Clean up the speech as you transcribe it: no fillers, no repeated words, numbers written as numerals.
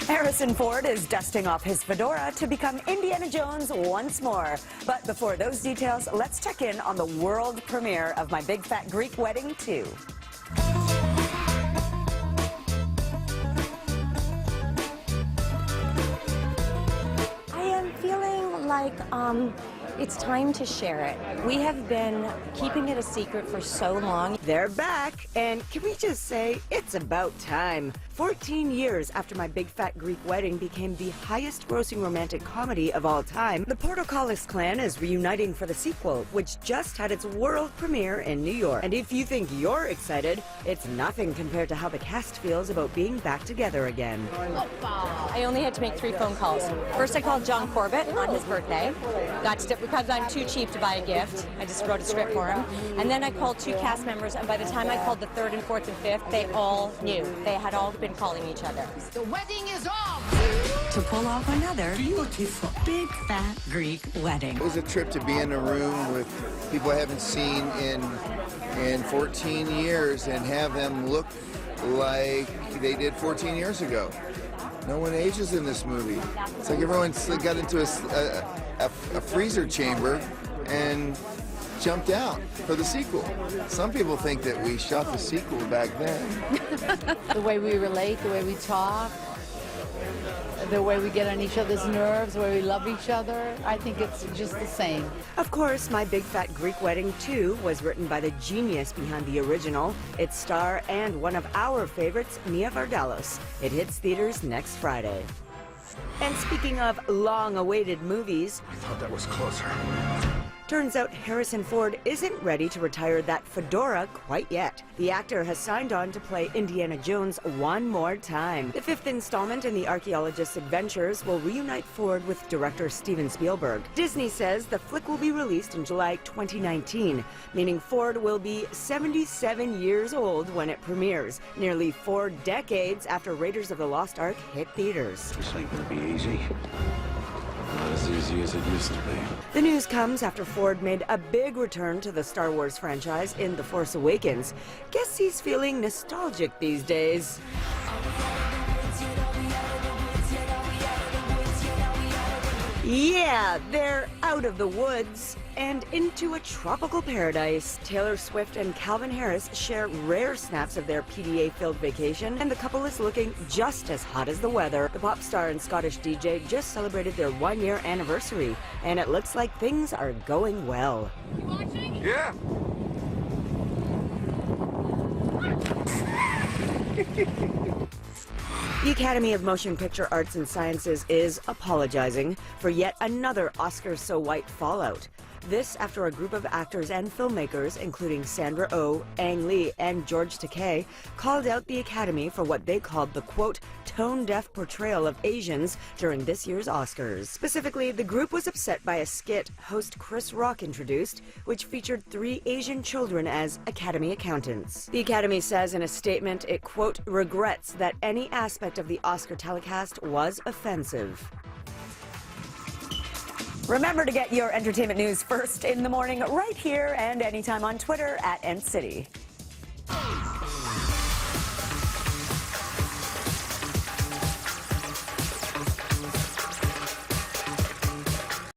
Harrison Ford is dusting off his fedora to become Indiana Jones once more. But before those details, let's check in on the world premiere of My Big Fat Greek Wedding 2. I am feeling like it's time to share it. We have been keeping it a secret for so long. They're back, and can we just say it's about time? 14 years after My Big Fat Greek Wedding became the highest-grossing romantic comedy of all time, the Portocalis clan is reuniting for the sequel, which just had its world premiere in New York. And if you think you're excited, it's nothing compared to how the cast feels about being back together again. I only had to make 3 phone calls. First, I called John Corbett on his birthday. Because I'm too cheap to buy a gift, I just wrote a script for him. And then I called 2 cast members, and by the time I called the 3rd and 4th and 5th, they all knew. They had all been calling each other. The wedding is off! To pull off another beautiful big fat Greek wedding. It was a trip to be in a room with people I haven't seen in 14 years and have them look like they did 14 years ago. No one ages in this movie. It's like everyone got into a freezer chamber and jumped out for the sequel. Some people think that we shot the sequel back then. The way we relate, the way we talk, the way we get on each other's nerves, the way we love each other, I think it's just the same. Of course, My Big Fat Greek Wedding 2 was written by the genius behind the original, its star, and one of our favorites, Mia Vardalos. It hits theaters next Friday. And speaking of long-awaited movies, I thought that was closer. turns out Harrison Ford isn't ready to retire that fedora quite yet. The actor has signed on to play Indiana Jones one more time. The 5th installment in the archaeologist's adventures will reunite Ford with director Steven Spielberg. Disney says the flick will be released in July 2019, meaning Ford will be 77 years old when it premieres, nearly 4 decades after Raiders of the Lost Ark hit theaters. This ain't gonna be easy. Not as easy as it used to be. The news comes after Ford made a big return to the Star Wars franchise in The Force Awakens. Guess he's feeling nostalgic these days. Yeah, they're out of the woods and into a tropical paradise. Taylor Swift and Calvin Harris share rare snaps of their PDA-filled vacation, and the couple is looking just as hot as the weather. The pop star and Scottish DJ just celebrated their 1-year anniversary, and it looks like things are going well. You watching? Yeah. The Academy of Motion Picture Arts and Sciences is apologizing for yet another Oscar So White fallout. This after a group of actors and filmmakers, including Sandra Oh, Ang Lee, and George Takei, called out the Academy for what they called the, quote, tone-deaf portrayal of Asians during this year's Oscars. Specifically, the group was upset by a skit host Chris Rock introduced, which featured 3 Asian children as Academy accountants. The Academy says in a statement it, quote, regrets that any aspect of the Oscar telecast was offensive. Remember to get your entertainment news first in the morning right here and anytime on Twitter @NCity.